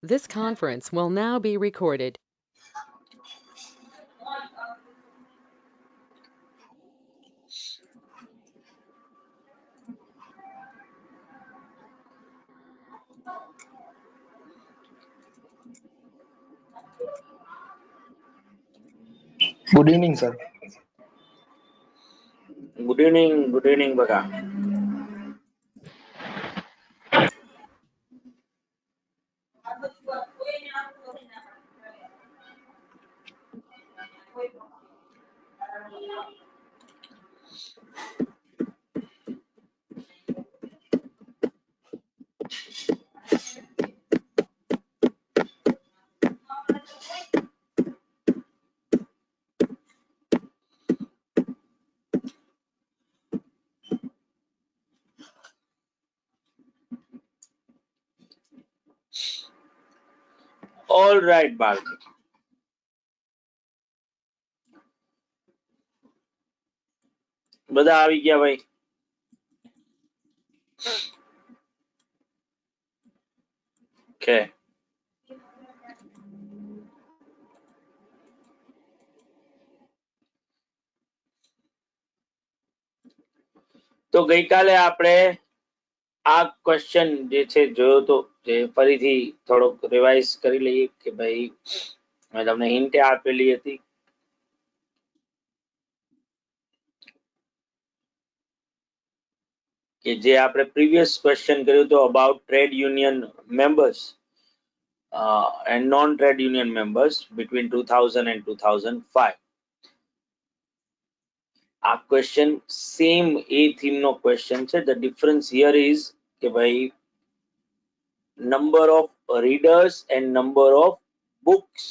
This conference will now be recorded. Good evening, sir. Good evening, Baka. All right, બાળકો. બધા આવી ગયા ભાઈ. Okay. તો ગઈકાલે આપણે આ ક્વેશ્ચન જે છે જોયો તો જે ફરીથી થોડોક રિવાઇઝ કરી લઈએ કે ભાઈ મેં તમને હિન્ટ આપેલી હતી કે જે આપણે પ્રીવિયસ ક્વેશ્ચન કર્યું તો about trade union members and non-trade union members between 2000 and 2005. આ ક્વેશ્ચન સેમ એ થીમ નો ક્વેશ્ચન છે. The difference here is કે ભાઈ number of readers and number of books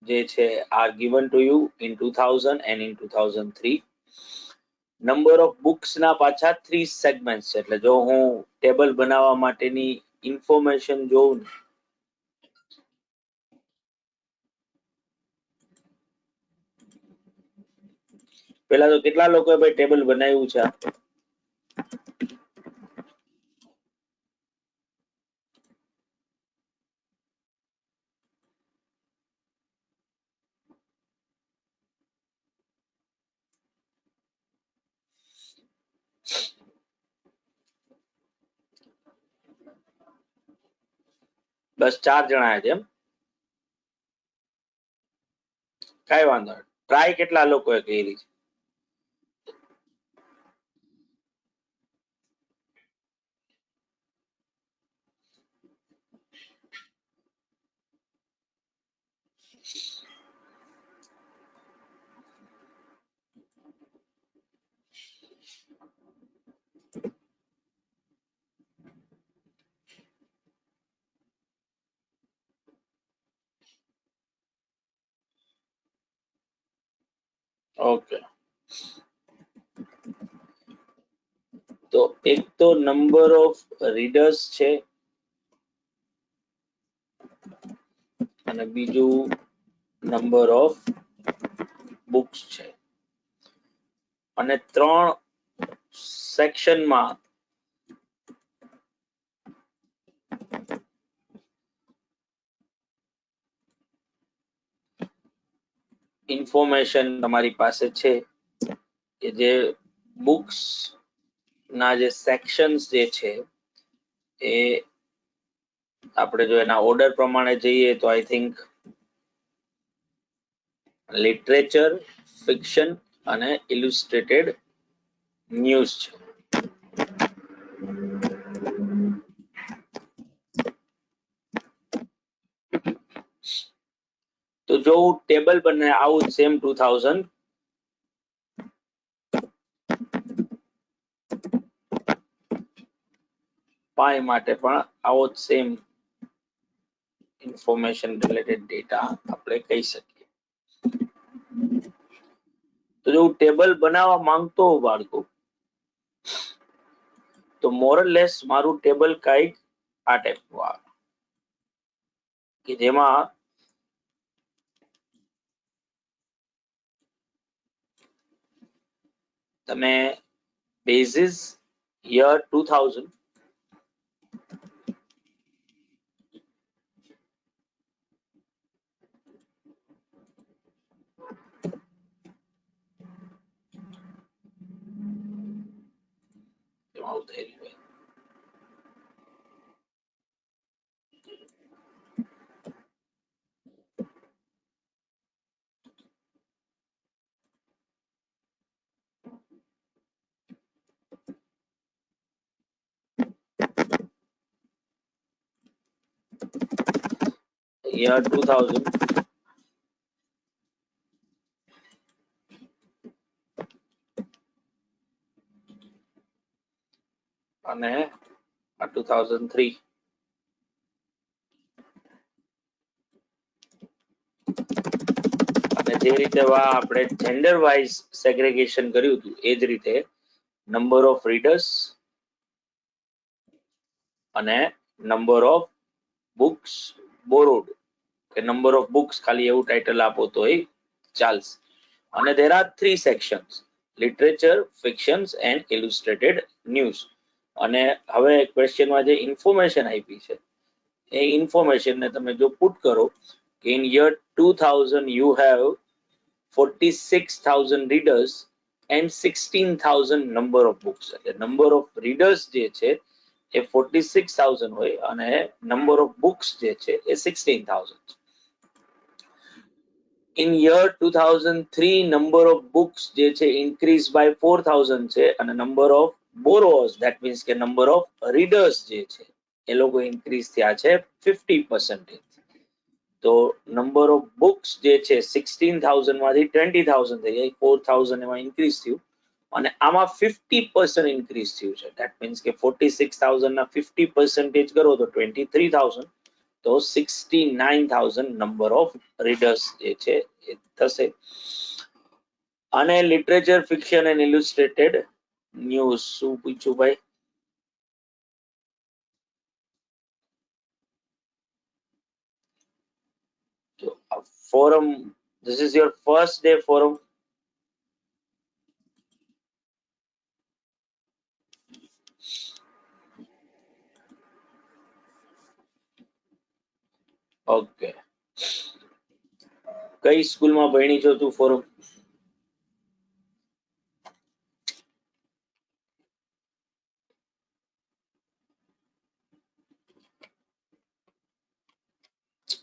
જે છે are given to you in 2000 and in 2003. Number of books ના પાછા 3 segments છે. એટલે જો હું ટેબલ બનાવવા માટેની ઇન્ફોર્મેશન જોઉં પેલા તો કેટલા લોકોએ ભાઈ ટેબલ બનાવ્યું છે? બસ 4 જણા છે એમ? કઈ વાંધો નહીં. ટ્રાય કેટલા લોકોએ કરી છે? ઓકે, તો એક તો નંબર ઓફ રીડર્સ છે અને બીજું નંબર ઓફ બુક્સ છે અને 3 સેક્શનમાં ઇન્ફોર્મેશન તમારી પાસે છે કે જે બુક્સ ના જે સેક્શન્સ જે છે એ આપણે જો એના ઓર્ડર પ્રમાણે જઈએ તો આઈ થિંક લિટરેચર, ફિક્શન અને ઇલુસ્ટ્રેટેડ ન્યૂઝ છે. તો જો હું ટેબલ બને આવું સેમ 2000 પાઈ માટે પણ આવો જ સેમ ઇન્ફોર્મેશન રિલેટેડ ડેટા આપણે કહી શકીએ. તો જો હું ટેબલ બનાવવા માંગતો હોઉં બાળકો તો મોરલેસ મારું ટેબલ કઈક આ ટાઈપનું આવે કે જેમાં તમે બેઝિસ યર 2000 year 2000 અને 2003 અને જે રીતે આપણે જેન્ડર વાઇઝ સેગ્રેગેશન કર્યું હતું એ જ રીતે નંબર ઓફ રીડર્સ અને નંબર ઓફ બુક્સ બોરોડ કે નંબર ઓફ બુક્સ ખાલી એવું ટાઇટલ આપો તોય ચાલશે. અને there are 3 sections: literature, fictions and illustrated news. અને હવે ક્વેશ્ચનમાં જે ઇન્ફોર્મેશન આપી છે એ ઇન્ફોર્મેશન ને તમે જો પુટ કરો કે in year 2000 you have 46,000 readers and 16,000 number of books. એટલે number of readers જે છે એ 46,000 હોય અને number of books જે છે એ 16,000. In year 2003 number of books જે છે increase by 4,000 છે અને number of borrowers, that means કે number of readers જે છે એ લોકો increase થયા છે 50%. તો number of books જે છે 16,000 માંથી 20,000 થઈ જાય, 4,000 એમાં increase થયું અને આમાં 50% increase થયું છે. that means કે 46,000 ના 50% કરો તો 23,000, તો 69,000 number of readers જે છે એ થશે. અને literature, fiction and illustrated news શું પૂછ્યું ભાઈ? So, forum, this is your first day forum. Okay. કઈ સ્કૂલમાં ભણી છો તું ફોરમ?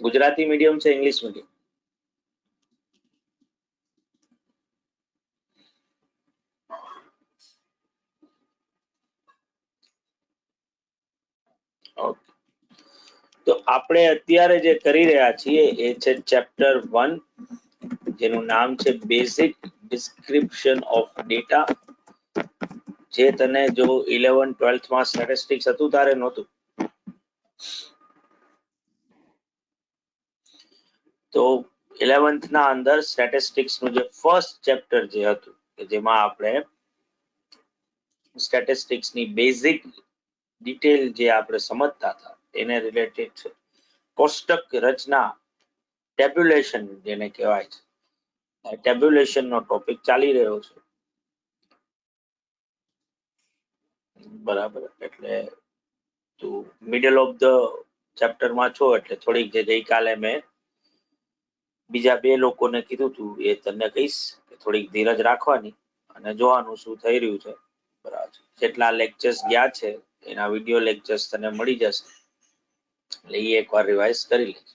ગુજરાતી મીડિયમ છે ઇંગ્લિશ મીડિયમ? ઓકે, તો આપણે અત્યારે જે કરી રહ્યા છીએ એ છે ચેપ્ટર 1 જેનું નામ છે બેઝિક ડિસ્ક્રિપ્શન ઓફ ડેટા. જે તને જો 11 12th માં સ્ટેટિસ્ટિક્સ હતું તારે નહોતું. તો 11th ના અંદર સ્ટેટિસ્ટિક્સ નું જે ફર્સ્ટ ચેપ્ટર જે હતું કે જેમાં આપણે સ્ટેટિસ્ટિક્સ ની બેઝિક ડિટેલ જે આપણે સમજતા હતા એને રિલેટેડ છે. કોષ્ટક રચના, ટેબ્યુલેશન જેને કહેવાય છે, ટેબ્યુલેશન નો ટોપિક ચાલી રહ્યો છે. બરાબર, એટલે તું મિડલ ઓફ ધ ચેપ્ટર માં છો એટલે થોડીક જે ગઈકાલે મેં બીજા બે લોકોને કીધું તું એ તને કહીશ કે થોડીક ધીરજ રાખવાની અને જોવાનું શું થઈ રહ્યું છે. બરાબર, જેટલા લેક્ચર્સ ગયા છે એના વિડિયો લેક્ચર્સ તને મળી જશે એટલે એ એકવાર રિવાઇઝ કરી લેજે.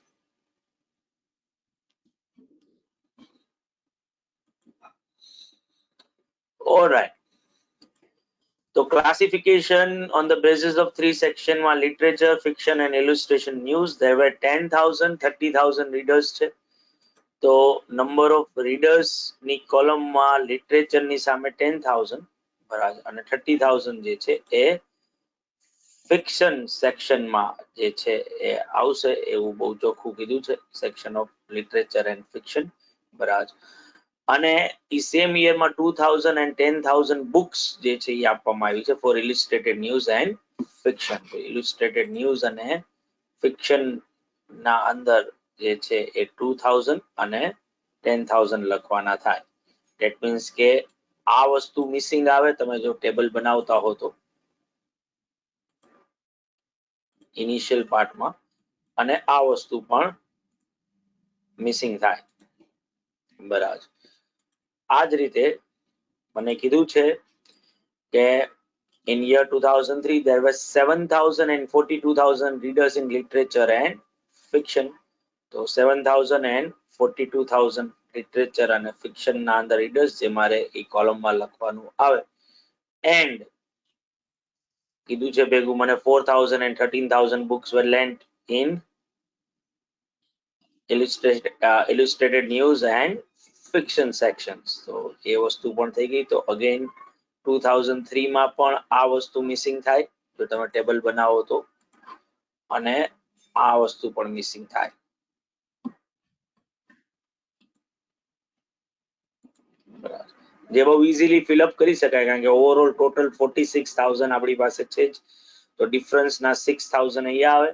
Alright. So classification on the basis of 3 section માં literature, fiction and illustration news. There were 10,000, 30,000 readers છે. તો number of readers ની કોલમ માં literature ની સામે 10,000 બરાબર અને 30,000 જે છે એ fiction section માં જે છે એ આવશે એવું બહુ ચોખ્ખું કીધું છે. section of literature and fiction બરાબર. અને ઈ સેમ યર માં 2000 and 10,000 books જે છે એ આપવામાં આવી છે for illustrated news and fiction. illustrated news અને fiction ના અંદર જે છે એ 2000 અને 10,000 લખવાના થાય. that means કે આ વસ્તુ મિસિંગ આવે તમે જો ટેબલ બનાવતા હો તો ઇનિશિયલ પાર્ટમાં અને આ વસ્તુ પણ મિસિંગ થાય. બરાબર, આ જ રીતે મને કીધું છે કે in year 2003 there were 7,000 and 42,000 readers in literature and fiction. તો 7,000 and 42,000 literature અને fiction ના અંદર readers જે મારે એ કોલમમાં લખવાનું આવે. and કીધું છે ભેગું મને 4,000 and 13,000 books were lent in illustrated news and fiction sections. તો એ વસ્તુ પણ થઈ ગઈ. તો અગેન 2003 માં પણ આ વસ્તુ મિસિંગ થાય જો તમે ટેબલ બનાવો તો, અને આ વસ્તુ પણ મિસિંગ થાય. જે બહુ ઇઝીલી ફિલઅપ કરી શકાય કારણ કે ઓવરઓલ ટોટલ 46,000 આપણી પાસે છે જ. તો ડિફરન્સ ના 6,000 અહીંયા આવે,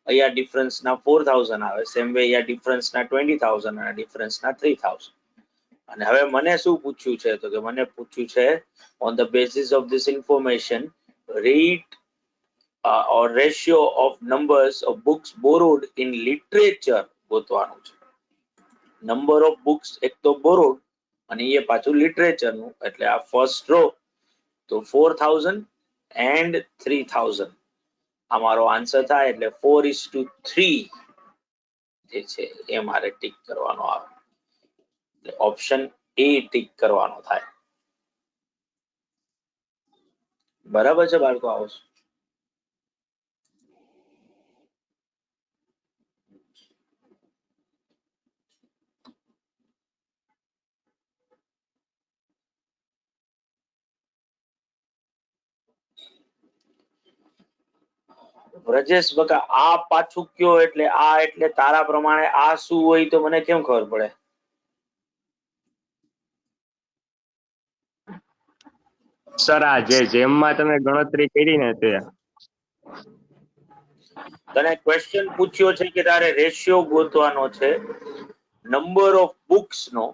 અહીંયા ડિફરન્સ ના 4,000 આવે, સેમ વે અહીંયા ડિફરન્સ ના 20,000 અને ડિફરન્સ ના 3,000. અને હવે મને શું પૂછ્યું છે તો કે મને પૂછ્યું છે on the basis of this information read or ratio of numbers of books borrowed in literature ગોતવાનું છે. નંબર ઓફ બુક્સ એક તો બોરોડ અને એ પાછું લિટરેચર નું, એટલે આ ફર્સ્ટ રો તો 4,000 and 3,000 આ મારો આન્સર થાય. એટલે 4:3 જે છે એ મારે ટીક કરવાનો આવે. એટલે ઓપ્શન એ ટીક કરવાનો થાય. બરાબર છે બાળકો? આવો વ્રજેશ બકા આ પાછું કયો એટલે આ એટલે તારા પ્રમાણે આ શું હોય તો મને કેમ ખબર પડે? સર આ જેમમાં તમે ગણતરી કરી ને તે તને ક્વેશ્ચન પૂછ્યો છે કે તારે રેશિયો ગોતવાનો છે નંબર ઓફ બુક્સ નો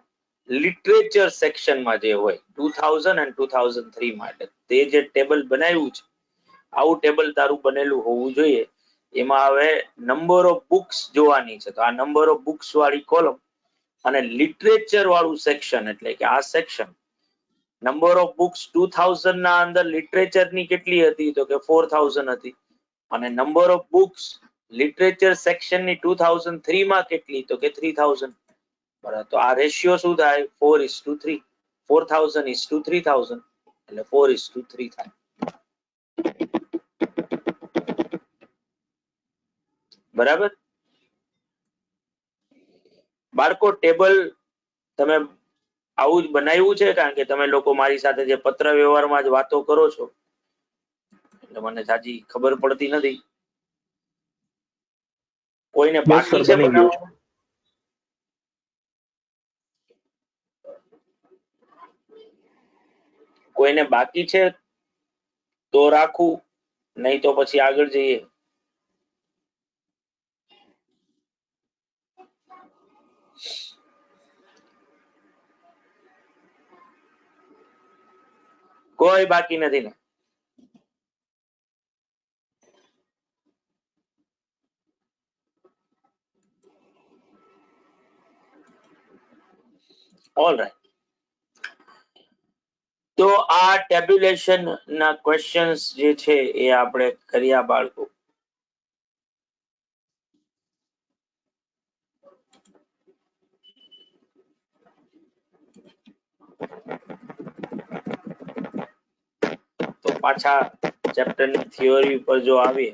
લિટરેચર સેક્શન માં જે હોય 2000 અને 2003 માટે તે જે ટેબલ બનાવ્યું છે આવું ટેબલ તારું બનેલું હોવું જોઈએ. એમાં હવે નંબર ઓફ બુક્સ જોવાની છે તો આ નંબર ઓફ બુક્સ વાળી કોલમ અને લિટરેચર વાળું સેક્શન એટલે કે આ સેક્શન નંબર ઓફ બુક્સ 2000 ના અંદર લિટરેચર ની કેટલી હતી તો કે 4,000 હતી અને number of books literature section ની 2003 માં કેટલી તો કે 3,000. બરાબર, તો આ રેશિયો શું થાય? 4:3. 4,000:3,000 એટલે 4:3 થાય. બરાબર બાળકો? ટેબલ તમે આવું જ બનાવ્યું છે કારણ કે તમે લોકો મારી સાથે જે પત્ર વ્યવહારમાં જ વાતો કરો છો એટલે મને સાચી ખબર પડતી નથી. કોઈને બાકી છે બનાવવાનું? કોઈને બાકી છે તો રાખું, નહીં તો પછી આગળ જઈએ. કોઈ બાકી નથી ને? All right. તો આ ટેબ્યુલેશન ના ક્વેશ્ચન્સ જે છે એ આપણે કર્યા બાળકો. તો પાછા ચેપ્ટર ની થિયરી ઉપર જો આવીએ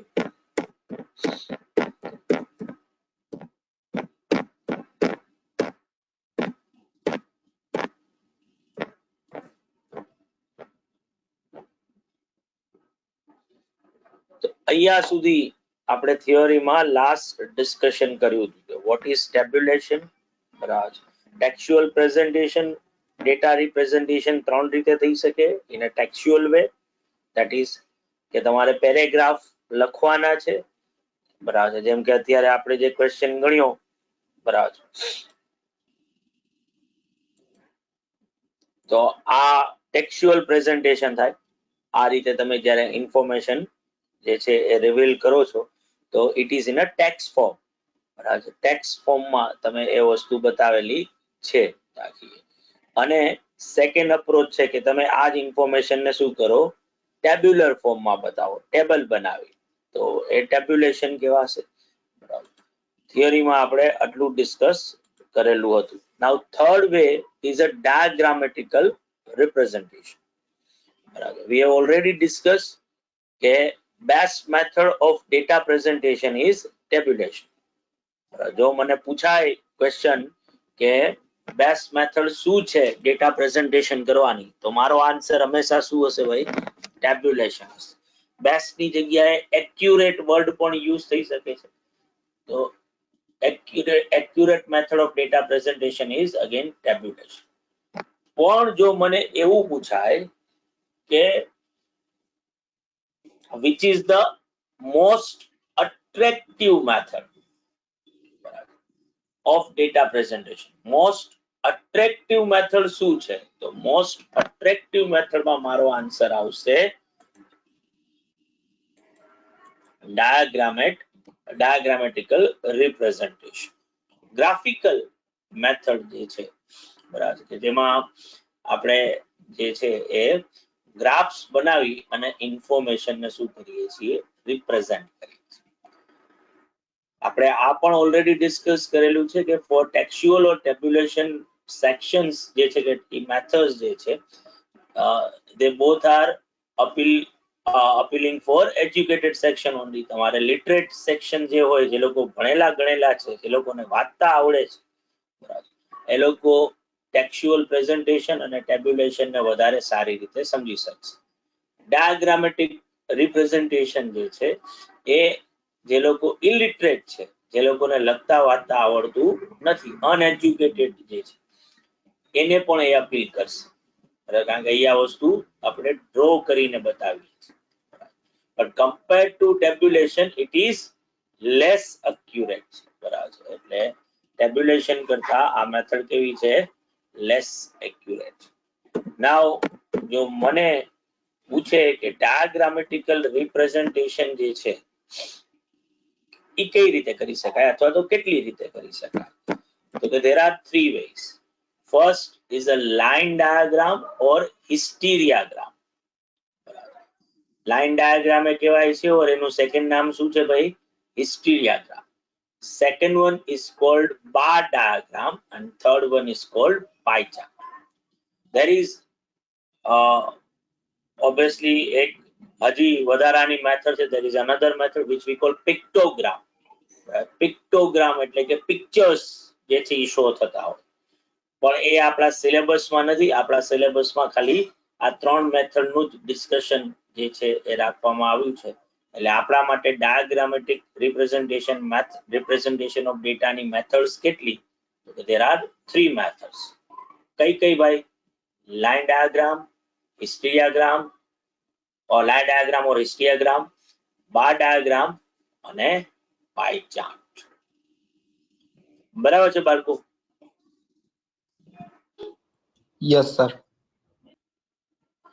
અહીંયા સુધી આપણે થિયરીમાં લાસ્ટ ડિસ્કશન કર્યું હતું. What is tabulation? બરાબર. ટેક્સ્ચ્યુઅલ પ્રેઝન્ટેશન, ડેટા રિપ્રેઝન્ટેશન ત્રણ રીતે થઈ શકે. In a textual way, that is કે તમારે પેરેગ્રાફ લખવાના છે. બરાબર છે, જેમ કે અત્યારે આપણે જે ક્વેશ્ચન ગણ્યો. બરાબર. તો આ ટેક્સ્ચ્યુઅલ પ્રેઝન્ટેશન થાય. આ રીતે તમે જ્યારે ઇન્ફોર્મેશન જે છે એ રિવીલ કરો છો તો it is in a text form. બરાબર, ટેક્સ્ટ ફોર્મમાં તમે એ વસ્તુ બતાવેલી છે. અને સેકન્ડ અપ્રોચ છે કે તમે આ જ ઇન્ફોર્મેશન ને શું કરો? ટેબ્યુલર ફોર્મમાં બતાવો, ટેબલ બનાવી. તો એ ટેબ્યુલેશન કહેવાશે. બરાબર, થિયરીમાં આપણે આટલું ડિસ્કસ કરેલું હતું. Now third way is a diagrammatical representation. બરાબર, we have already discussed કે best method of data presentation is tabulation. જો મને પૂછાય ક્વેશ્ચન કે બેસ્ટ મેથડ શું છે ડેટા પ્રેઝન્ટેશન કરવાની, તો મારો આન્સર હંમેશા શું હશે ભાઈ? ટેબ્યુલેશન. બેસ્ટ ની જગ્યાએ એક્યુરેટ વર્ડ પણ યુઝ થઈ શકે છે. તો accurate method of data presentation is again tabulation. પણ જો મને એવું પૂછાય કે which is the most attractive method of data presentation, most attractive method શું છે? તો most attractive method માં મારો આન્સર આવશે diagrammatical representation. ગ્રાફિકલ મેથડ જે છે બરાબર છે, જેમાં આપણે જે છે એ ગ્રાફ્સ બનાવી અને ઇન્ફોર્મેશન ને શું કરીએ છીએ? રિપ્રેઝન્ટ કરીએ છીએ. આપણે આ પણ ઓલરેડી ડિસ્કસ કરેલું છે કે ફોર ટેક્સ્ચ્યુઅલ ઓર ટેબ્યુલેશન સેક્શન્સ જે છે કે મેથડ્સ જે છે દે both are appealing for educated section only. તમારે લિટરેટ સેક્શન જે હોય, જે લોકો ભણેલા ગણેલા છે, જે લોકોને વાંચતા આવડે છે, એ લોકો ટેક્સ્ચ્યુઅલ પ્રેઝન્ટેશન અને ટેબ્યુલેશન ને વધારે સારી રીતે સમજી શકશે. ડાયાગ્રામેટિક રિપ્રેઝન્ટેશન જે છે એ જે લોકો ઇલિટરેટ છે, જે લોકોને લખતા વાંચતા આવડતું નથી, અનએજ્યુકેટેડ જે છે, એને પણ એ અપીલ કરશે. કારણ કે અહીંયા વસ્તુ આપણે ડ્રો કરીને બતાવીએ છીએ. But compared to tabulation, it is less accurate. બરાબર છે. એટલે tabulation કરતા આ મેથડ કેવી છે? less accurate. Now જો મને પૂછે કે diagrammatical representation જે છે એ કઈ રીતે કરી શકાય અથવા તો કેટલી રીતે કરી શકાય? તો કે there are three ways. First is a line diagram or histogram. Line diagram એ કહેવાય છે, और એનું સેકન્ડ નામ શું છે ભાઈ? Histogram. Second one is called bar diagram and third one is called pie chart. There is obviously એક હજી વધારાની મેથડ છે. There is another method which we call pictogram. Pictogram એટલે કે પિક્ચર્સ જે છે એ શો થતા હોય, પણ એ આપણા સિલેબસમાં નથી. આપણા સિલેબસમાં ખાલી આ ત્રણ મેથડનું જ ડિસ્કશન જે છે એ રાખવામાં આવ્યું છે. એટલે આપણા માટે ડાયાગ્રામેટિક રિપ્રેઝન્ટેશન ઓફ ડેટાની મેથડ્સ કેટલી? તો there are three methods. કઈ કઈ ભાઈ? Line diagram, histogram or line diagram or histogram, bar diagram અને પાઈ ચાર્ટ. બરાબર છે બાળકો? Yes, sir.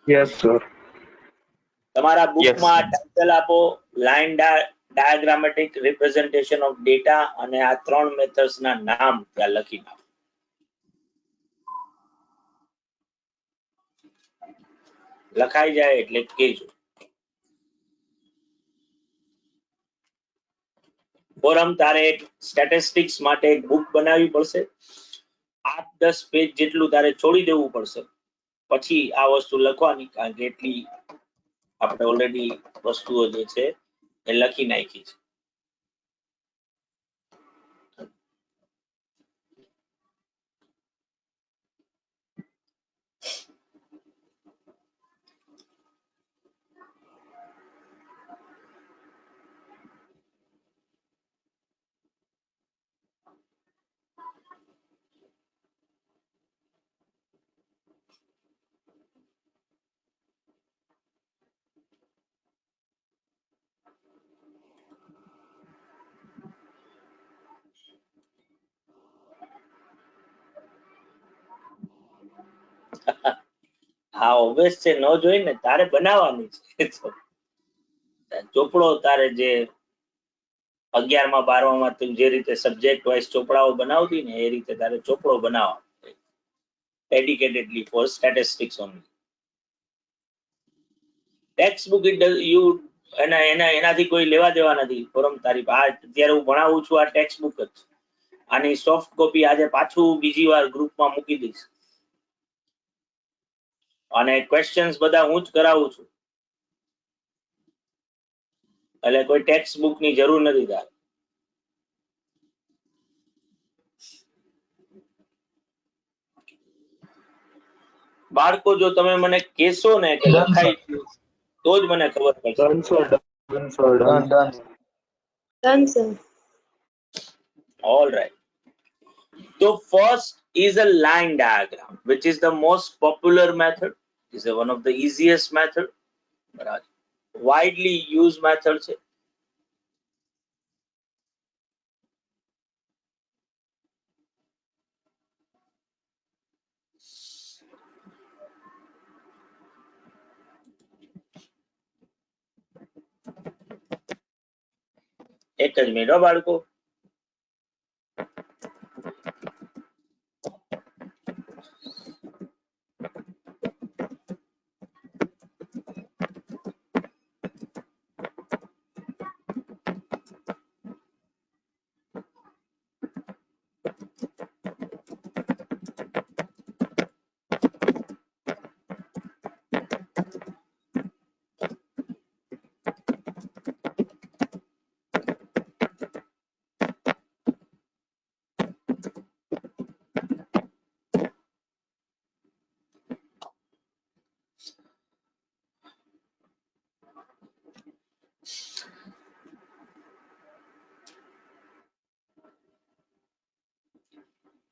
Yes sir. તમારા બુકમાં ટાઇટલ આપો line diagrammatic representation of data અને આ ત્રણ મેથડ્સ ના નામ ત્યાં લખી નાખો. લખાઈ જાય એટલે કહેજો. ફોરમ તારે એક સ્ટેટિસ્ટિક્સ માટે એક બુક બનાવવી પડશે. 8-10 પેજ જેટલું તારે છોડી દેવું પડશે, પછી આ વસ્તુ લખવાની. કારણ કે એટલી આપણે ઓલરેડી વસ્તુઓ જે છે એ લખી નાખી છે. હા ઓબ્વિયસ છે, ન જોઈ ને તારે બનાવવાની છે. ચોપડો તારે જે 11માં 12માં તું જે રીતે સબ્જેક્ટ વાઇઝ ચોપડાઓ બનાવતી ને એ રીતે તારે ચોપડો બનાવવાનો, dedicatedly for statistics only. Textbook એનાથી કોઈ લેવા દેવા નથી. ફોરમ તારી અત્યારે હું ભણાવું છું આ ટેક્સ્ટ બુક જ. આની સોફ્ટ કોપી આજે પાછું બીજી વાર ગ્રુપમાં મૂકી દઈશ અને ક્વેશ્ચન્સ બધા હું જ કરાવું છું. એટલે કોઈ ટેક્સ્ટ બુક ની જરૂર નથી તારે. બાળકો જો તમે મને કહેશો ને કે Done, લખાઈ sir. ગયું તો જ મને ખબર પડશે. Done sir, done sir, done. Done. Done, sir. All right. So first is a line diagram, which is the most popular method. Is one of the easiest method. બરાબર. Widely used method છે. એક જ minute હો બાળકો.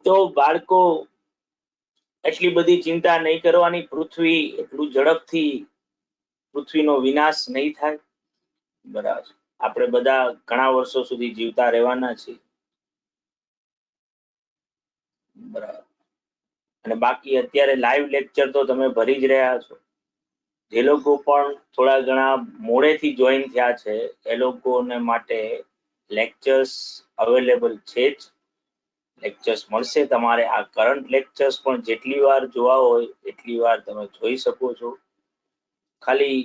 તો બાળકો એટલી બધી ચિંતા નહીં કરવાની. પૃથ્વી એટલું ઝડપથી પૃથ્વીનો વિનાશ નહીં થાય. બરાબર. આપણે બધા ઘણા વર્ષો સુધી જીવતા રહેવાના છીએ. બરાબર. અને બાકી અત્યારે લાઈવ લેક્ચર તો તમે ભરી જ રહ્યા છો. જે લોકો પણ થોડા ઘણા મોડેથી જોઈન થયા છે એ લોકોને માટે લેક્ચર્સ અવેલેબલ છે જ. લેક્ચર્સ મળશે તમારે. આ કરંટ લેક્ચર્સ પણ જેટલી વાર જોવા હોય એટલી વાર તમે જોઈ શકો છો. ખાલી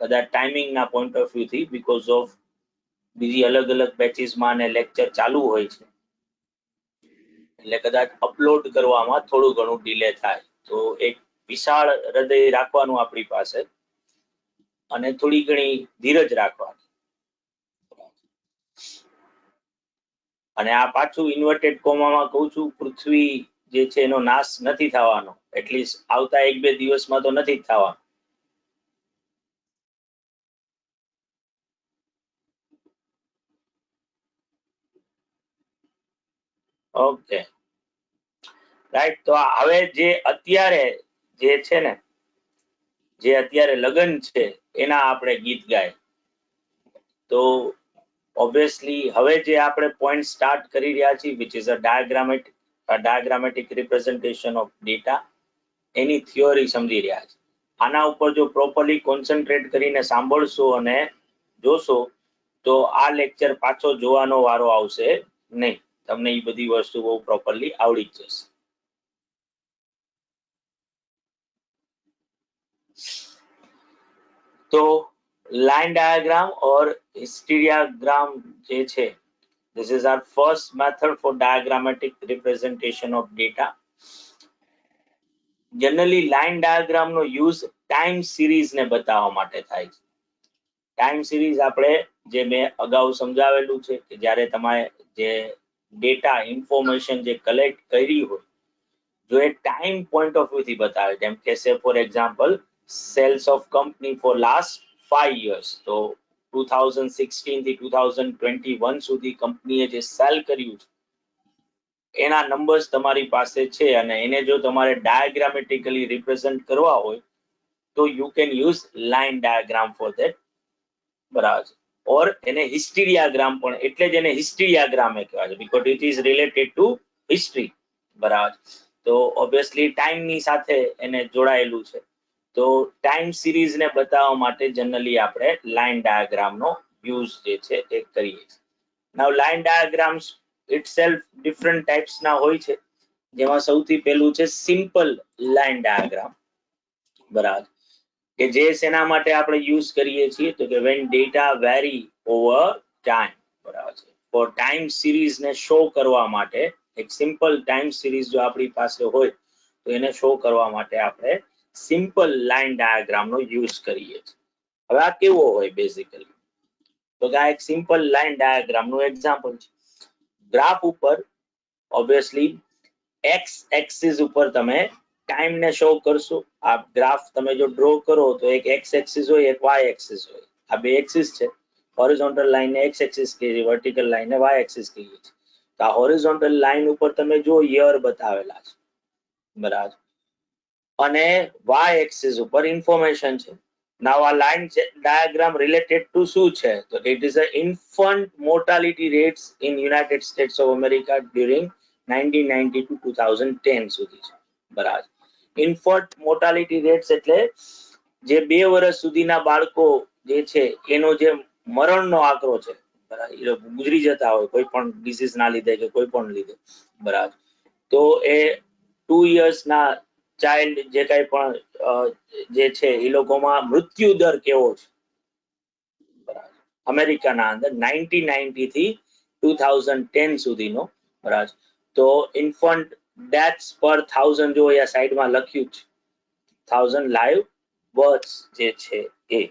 કદાચ ટાઈમિંગના પોઈન્ટ ઓફ વ્યૂ થી બીકોઝ ઓફ બીજી અલગ અલગ બેચીસમાં અને લેક્ચર ચાલુ હોય છે એટલે કદાચ અપલોડ કરવામાં થોડું ઘણું ડિલે થાય. તો એક વિશાળ હૃદય રાખવાનું આપણી પાસે અને થોડી ઘણી ધીરજ રાખવાની. અને આ પાછું ઇન્વર્ટેડ કોમામાં કહું છું, પૃથ્વી જે છે એનો નાશ નથી થવાનો. એટલીસ્ટ આવતા 1-2 દિવસમાં તો નથી જ થવાનો. Okay right. તો હવે જે અત્યારે જે છે ને જે અત્યારે લગ્ન છે એના આપણે ગીત ગાય. તો ઓબ્વિયસલી હવે જે આપણે પોઈન્ટ સ્ટાર્ટ કરી રહ્યા છીએ which is a diagrammatic representation of data, any theory સમજી રહ્યા છે. આના ઉપર જો પ્રોપરલી કોન્સન્ટ્રેટ કરીને સાંભળશો અને જોશો તો આ લેક્ચર પાછો જોવાનો વારો આવશે નહીં. તમને એ બધી વસ્તુ બહુ પ્રોપરલી આવડી જ જશે. તો line diagram or histogram જે છે, this is our first method for diagrammatic representation of data. Generally line diagram no use time series ને બતાવવા માટે થાય છે. ટાઈમ સિરીઝ આપણે જે મેં અગાઉ સમજાવેલું છે કે જ્યારે તમારે જે ડેટા ઇન્ફોર્મેશન જે કલેક્ટ કરી હોય જો એ ટાઈમ પોઈન્ટ ઓફ વ્યૂ થી બતાવે, જેમ કે say for example sales of company for last 5 years, તો 2016 થી 2021 સુધી કંપનીએ જે સેલ કર્યું છે એના નંબર્સ તમારી પાસે છે અને એને જો તમારે ડાયાગ્રામેટિકલી રિપ્રેઝન્ટ કરવા હોય તો you can use line diagram for that. બરાબર. ઓર એને હિસ્ટીરિયાગ્રામ પણ એટલે જ એને હિસ્ટીરિયાગ્રામ કહેવાય છે because it is related to history. બરાબર. તો ઓબ્વિયસલી ટાઈમ ની સાથે એને જોડાયેલું છે. તો ટાઈમ સિરીઝ ને બતાવવા માટે જનરલી આપણે લાઇન ડાયાગ્રામ નો યુઝ જે છે એ કરીએ છીએ. Now line diagrams itself different types ના હોય છે, જેમાં સૌથી પહેલું છે સિમ્પલ લાઇન ડાયાગ્રામ. બરાબર. કે જે શેના માટે આપણે યુઝ કરીએ છીએ તો કે when data vary over time. બરાબર છે. ફોર ટાઈમ સિરીઝ ને શો કરવા માટે એક સિમ્પલ ટાઈમ સિરીઝ જો આપણી પાસે હોય તો એને શો કરવા માટે આપણે સિમ્પલ લાઇન ડાયાગ્રામ નો યુઝ કરીએ છીએ. હવે આ કેવો હોય બેઝિકલી તો કે આ એક સિમ્પલ લાઇન ડાયાગ્રામ નું એક્ઝામ્પલ છે. ગ્રાફ ઉપર ઓબ્વિયસલી એક્સ એક્સિસ ઉપર તમે ટાઈમ ને શો કરશું. આ ગ્રાફ તમે જો ડ્રો કરો તો એક એક્સ એક્સિસ હોય, એક વાય એક્સિસ હોય. આ બે એક્સિસ છે. હોરિઝોન્ટલ લાઈન ને એક્સ એક્સિસ કહીએ, વર્ટિકલ લાઈન ને વાય એક્સિસ કહીએ છીએ. તો આ હોરિઝોન્ટલ લાઈન ઉપર તમે જો યર બતાવેલા છે, બરાબર, અને વાય એક્સિસ ઉપર ઇન્ફોર્મેશન છે. નાવ આ લાઈન ડાયાગ્રામ રિલેટેડ ટુ શું છે? તો it is a infant mortality rates in United States of America during 1990 to 2010 સુધી છે, બરાબર. ઇન્ફન્ટ મોર્ટાલિટી રેટ્સ એટલે જે 2 વર્ષ સુધીના બાળકો જે છે એનો જે મરણનો આંકડો છે, બરાબર, એ લોકો ગુજરી જતા હોય કોઈ પણ ડિસીઝ ના લીધે કે કોઈ પણ લીધે, બરાબર. તો એ 2 યર્સના ચાઇલ્ડ જે કઈ પણ જે છે એ લોકોમાં મૃત્યુ દર કેવો છે, બરાબર, અમેરિકાના અંદર 1990 થી 2010 સુધીનો, બરાબર. તો ઇન્ફન્ટ ડેથ્સ પર 1000 જો અહીંયા સાઈડમાં લખ્યું છે, 1000 લાઈવ બર્થ્સ જે છે એ.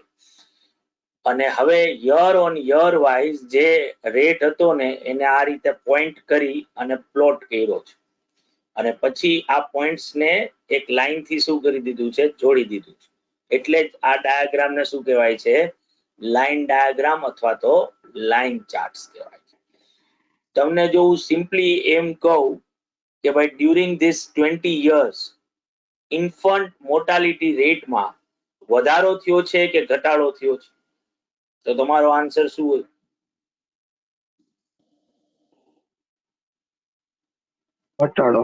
અને હવે યર ઓન યર વાઇઝ જે રેટ હતો ને એને આ રીતે પોઈન્ટ કરી અને પ્લોટ કર્યો છે. અને પછી આ પોઈન્ટ્સ ને એક લાઈન થી શું કરી દીધું છે? જોડી દીધું છે. એટલે જ આ ડાયાગ્રામ ને શું કહેવાય છે? લાઈન ડાયાગ્રામ અથવા તો લાઈન ચાર્ટ્સ કહેવાય છે. તમને જો હું સિમ્પલી એમ કહું કે ભાઈ during this 20 years infant mortality રેટમાં વધારો થયો છે કે ઘટાડો થયો છે? તો તમારો આન્સર શું હોય? ઘટાડો.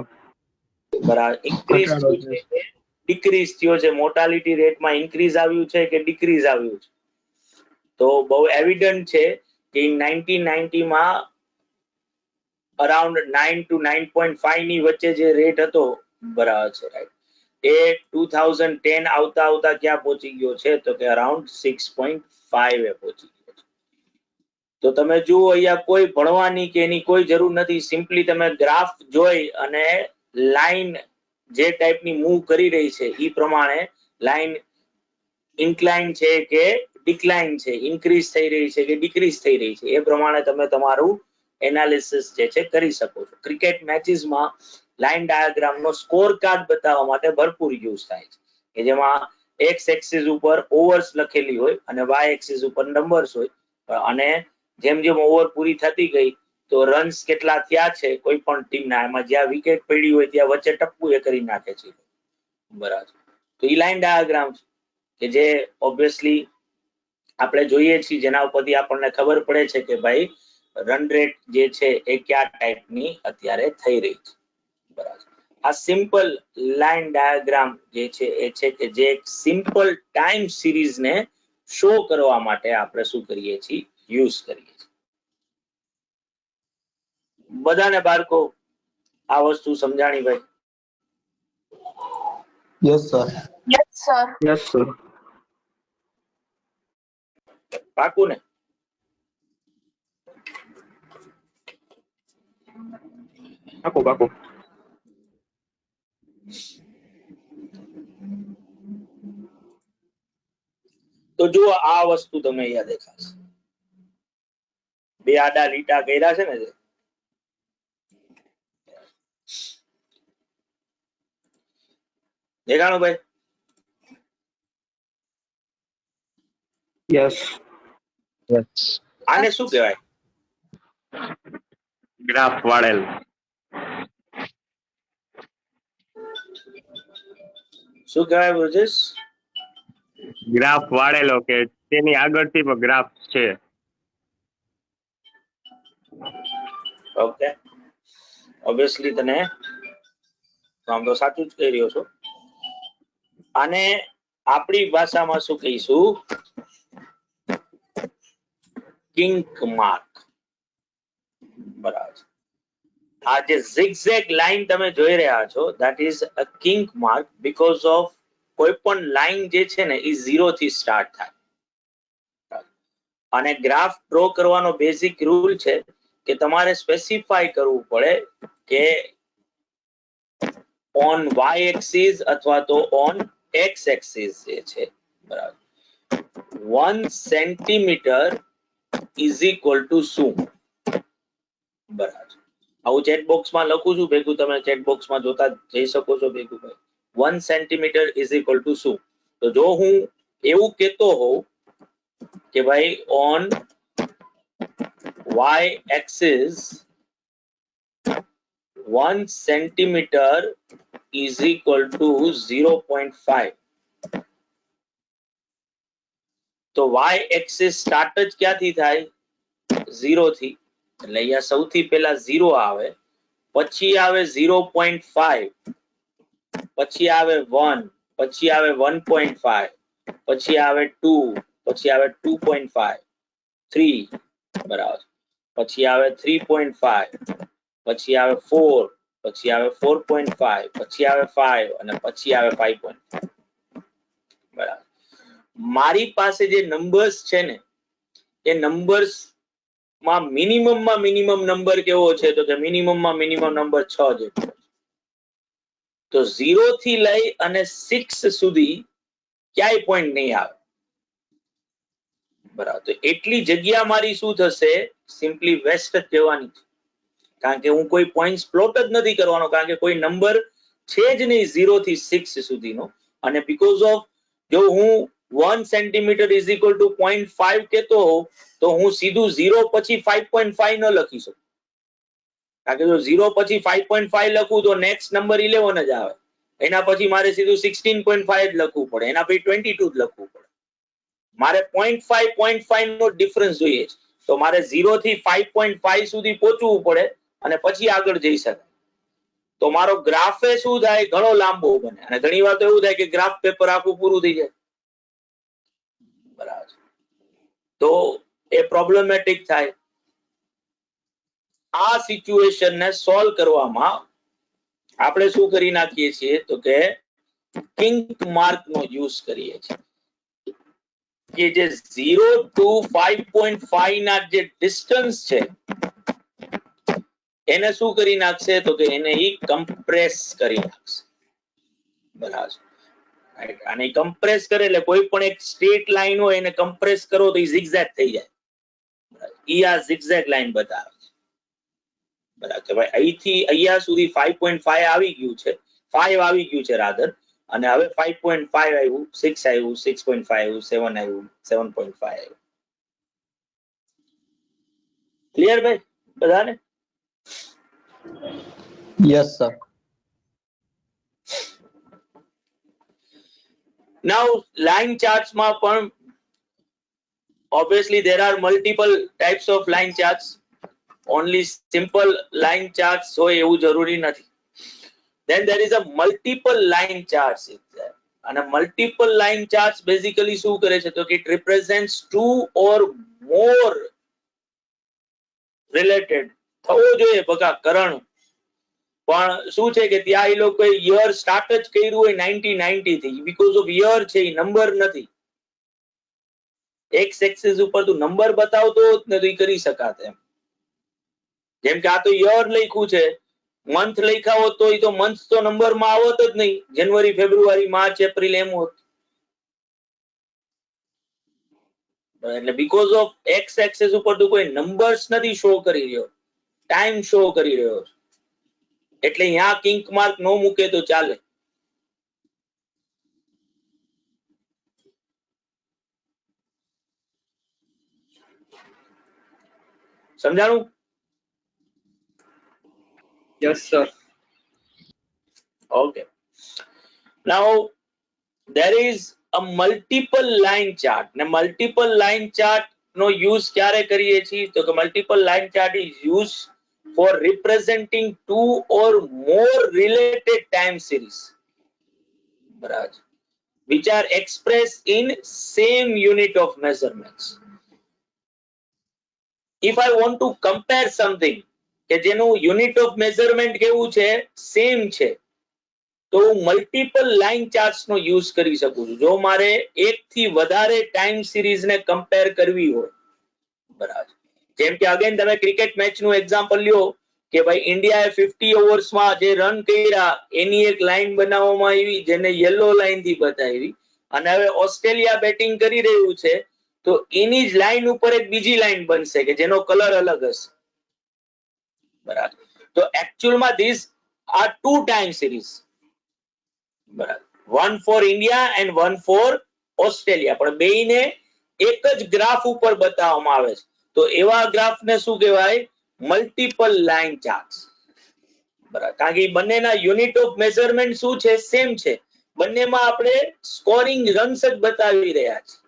બરાબર. ઇન્ક્રીઝ થયું છે કે ડિક્રીઝ થયો છે? મોર્ટાલિટી રેટમાં ઇન્ક્રીઝ આવ્યું છે કે ડિક્રીઝ આવ્યું છે? તો બહુ એવિડન્ટ છે કે 1990 માં અરાઉન્ડ 9 to 9.5 ની વચ્ચે જે રેટ હતો, બરાબર છે, રાઈટ, એ 2010 આવતા આવતા ક્યાં પહોંચી ગયો છે? તો કે અરાઉન્ડ 6.5 એ પહોંચી ગયો છે. તો તમે જુઓ અહીંયા કોઈ ભણવાની કે એની કોઈ જરૂર નથી. સિમ્પલી તમે ગ્રાફ જોઈ અને લાઈન જે ટાઈપની મૂવ કરી રહી છે એ પ્રમાણે લાઈન ઇન્ક્લાઇન છે કે ડિક્લાઇન છે, ઇન્ક્રીઝ થઈ રહી છે કે ડિક્રીઝ થઈ રહી છે, એ પ્રમાણે તમે તમારું એનાલિસિસ જે છે કરી શકો છો. ક્રિકેટ મેચીસમાં લાઈન ડાયાગ્રામનો સ્કોર કાર્ડ બતાવવા માટે ભરપૂર યુઝ થાય છે, કે જેમાં એક્સ એક્સિસ ઉપર ઓવર્સ લખેલી હોય અને વાય એક્સિસ ઉપર નંબર્સ હોય. અને જેમ જેમ ઓવર પૂરી થતી ગઈ તો રન્સ કેટલા થયા છે કોઈ પણ ટીમના, એમાં જ્યાં વિકેટ પડી હોય ત્યાં વચ્ચે ટપકું એ કરી નાખે છે, બરાબર. તો ઈ લાઈન ડાયાગ્રામ કે જે ઓબ્વિયસલી આપણે જોઈએ છીએ, જેના ઉપરથી આપણને ખબર પડે છે કે ભાઈ રન રેટ જે છે એ કયા ટાઈપની અત્યારે થઈ રહી છે, બરાબર. આ સિમ્પલ લાઈન ડાયાગ્રામ જે છે એ છે કે જે એક સિમ્પલ ટાઈમ સિરીઝ ને શો કરવા માટે આપણે શું કરીએ છીએ? યુઝ કરીએ છીએ. બધાને બાળકો આ વસ્તુ સમજાણી ભાઈ? Yes sir. Yes sir. Yes sir. પાકું ને? પાકું પાકું. તો જુઓ આ વસ્તુ તમે અહીંયા દેખાશે, બે આડા લીટા કર્યા છે ને, દેખાણું ભાઈ? યસ. યસ. આને શું કહેવાય? ગ્રાફ વાળેલ. શું કહેવાય બ્રજેશ? ગ્રાફ વાળેલો, કે તેની આગળથી પણ ગ્રાફ છે. ઓકે, ઓબ્વિયસલી તને આમ તો સાચું જ કહી રહ્યો છો. આને આપણી ભાષામાં શું કહીશું? કિંક માર્ક, બરાબર. આ જે zigzag લાઈન તમે જોઈ રહ્યા છો, that is a kink mark because of કોઈ પણ લાઈન જે છે ને એ 0 થી સ્ટાર્ટ થાય. અને ગ્રાફ ડ્રો કરવાનો બેઝિક રૂલ છે કે તમારે સ્પેસિફાઈ કરવું પડે કે ઓન y એક્સિસ અથવા તો ઓન x એક્સિસ જે છે, બરાબર, 1 સેન્ટીમીટર ઇઝ ઇક્વલ ટુ શું? બરાબર. આવું ચેટ બોક્સમાં લખું છું ભેગું, તમે ચેટ બોક્સમાં જોતા જઈ શકો છો ભેગું ભાઈ, 1 સેન્ટીમીટર ઇઝ ઇક્વલ ટુ શું? તો જો હું એવું કહેતો હોઉં કે ભાઈ on y axis 1 centimetre is equal to 0.5. તો y axis સ્ટાર્ટ જ ક્યાંથી થાય? 0 થી. એટલે અહીંયા સૌથી પહેલા 0 આવે, પછી આવે 0.5, પછી આવે 1, પછી આવે 1.5, પછી આવે 2, પછી આવે 2.5, 3 બરાબર, પછી આવે 3.5, પછી આવે 4, પછી આવે 4.5, પછી આવે 5 અને પછી આવે 5.5 બરાબર. મારી પાસે જે નંબર્સ છે ને એ નંબર્સ માં મિનિમમ નંબર કેવો છે? તો કે મિનિમમ નંબર 6 જેટલો. તો 0 થી લઈ અને 6 સુધી ક્યાંય પોઈન્ટ નહીં આવે બરાબર. તો એટલી જગ્યા મારી શું થશે? સિમ્પલી વેસ્ટ જ જવાની છે. કારણ કે હું કોઈ પોઈન્ટ્સ પ્લોટ જ નથી કરવાનો, કારણ કે કોઈ નંબર છે જ નહીં 0 થી 6 સુધીનો. અને બીકોઝ ઓફ જો હું 1 સેન્ટીમીટર ઇઝ ઇક્વલ ટુ 0.5 કહેતો હોઉં તો હું સીધું 0 પછી 5.5 ન લખી શકું. કારણ કે જો 0 પછી 5.5 લખું તો નેક્સ્ટ નંબર 11 જ આવે. એના પછી મારે સીધું 16.5 જ લખવું પડે, એના પછી 22 જ લખવું પડે. મારે 0.5 નો ડિફરન્સ જોઈએ છે. તો મારે 0 થી 5.5 સુધી પહોંચવું પડે અને પછી આગળ જઈ શકાય. તો મારો ગ્રાફ એ શું થાય? ઘણો લાંબો બને. અને ઘણી વાર તો એવું થાય કે ગ્રાફ પેપર આખું પૂરું થઈ જાય બરાબર. તો એ પ્રોબ્લેમેટિક થાય. આ સિચ્યુએશન ને સોલ્વ કરવામાં આપણે શું કરી નાખીએ છીએ? તો કે કિંક માર્ક નો યુઝ કરીએ છીએ કે જે 0 to 5.5 ના જે ડિસ્ટન્સ છે એને શું કરી નાખશે? તો કે એને કમ્પ્રેસ કરી નાખશે બરાબર. અને કમ્પ્રેસ કરે એટલે કોઈ પણ એક સ્ટ્રેટ લાઈન હોય એને કમ્પ્રેસ કરો તો એ zigzag થઈ જાય. ઈ આ zigzag લાઈન બતાવે છે બરાબર. કે ભાઈ અહીંથી અહીંયા સુધી 5.5 આવી ગયું છે, 5 આવી ગયું છે રાધર, અને હવે 5.5 આવ્યું, 6 આવ્યું, 6.5 આવ્યું, 7 આવ્યું, 7.5 આવ્યું. ક્લિયર ભાઈ બધાને? Yes, sir. Now line charts માં પણ obviously there are multiple types of line charts. Only simple line charts હોય એવું જરૂરી નથી. Then there is a multiple line charts is there. And a multiple line charts basically શું કરે છે? તો કે it represents two or more related થવો જોઈએ બકા કરણ. પણ શું છે કે ત્યાં એ લોકોએ યર સ્ટાર્ટ જ કર્યું હોય 1990 થી. બીકોઝ ઓફ યર છે, એ નંબર નથી. એક્સ એક્સિસ ઉપર તું નંબર બતાવતો હોત ને તો એ કરી શકાત એમ. જેમ કે આ તો યર લખ્યું છે, મંથ લખ્યા હોત તો એ તો મંથ તો નંબરમાં આવત જ નહીં. જાન્યુઆરી, ફેબ્રુઆરી, માર્ચ, એપ્રિલ એમ હોત. એટલે બીકોઝ ઓફ એક્સ એક્સિસ ઉપર તું કોઈ નંબર્સ નથી શો કરી રહ્યો, ટાઈમ શો કરી રહ્યો છે. એટલે અહીંયા કિંક માર્ક નો મૂકે તો ચાલે. સમજાણું? Yes, sir. Okay. Now there is a multiple line chart. ને multiple line chart નો યુઝ ક્યારે કરીએ છીએ? તો કે multiple line chart is used for representing two or more related time series બરાબર, which are expressed in same unit of measurements. If I want to compare something કે જેનું unit of measurement કેવું છે? સેમ છે, તો હું multiple line charts નો use કરી શકું છું. જો મારે એક થી વધારે ટાઈમ સિરીઝ ને કમ્પેર કરવી હોય બરાબર. જેમ કે અગેન તમે ક્રિકેટ મેચ નું એક્ઝામ્પલ લ્યો કે ભાઈ ઇન્ડિયાએ 50 ઓવર્સમાં જે રન કર્યા એની એક લાઈન બનાવવામાં આવી જેને યલો લાઈન થી બતાવી, અને હવે ઓસ્ટ્રેલિયા બેટિંગ કરી રહ્યું છે તો એની જ લાઈન ઉપર એક બીજી લાઈન બનશે કે જેનો કલર અલગ હશે બરાબર. તો એકચ્યુઅલમાં this are two time series બરાબર. 1 for India and 1 for Australia, પણ બેયને એક જ ગ્રાફ ઉપર બતાવવામાં આવે છે. તો એવા ગ્રાફને શું કહેવાય? Multiple line charts. બરાબર, કારણ કે બંનેના યુનિટ ઓફ મેઝરમેન્ટ શું છે? સેમ છે. બંનેમાં આપણે સ્કોરિંગ રન્સ જ બતાવી રહ્યા છીએ.